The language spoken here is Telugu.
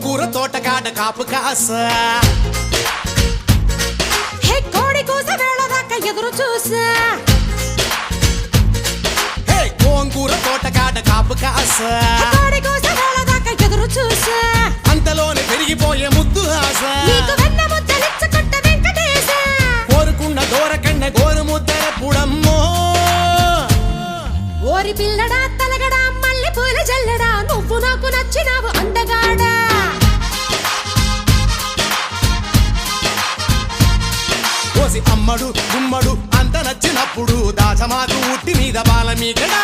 గోంగూర తోటకాడ కాపు కాసా కోడి కూస వేళ దాకా ఎదురు చూసా గోంగూర తోటకాడ కాపు కాసా కోడి కూస వేళ దాకా ఎదురు చూసా అంతలోనే పెరిగిపోయే ముద్దు ఆశ నీకు వెన్న ముద్దలిచ్చుకుంట వెంకటేశ కోరుకున్న దూరకన్న గోరు ముద్దర పుడమ్మో ఓరి పిల్లడా తలగడా మల్లె పూల జల్లడా నువ్వు నాకు నచ్చినావు అందగాడా కోసి అమ్మడు గుమ్మడు అంత నచ్చినప్పుడు దాచమాకు ఉట్టి మీద బాల మీకడా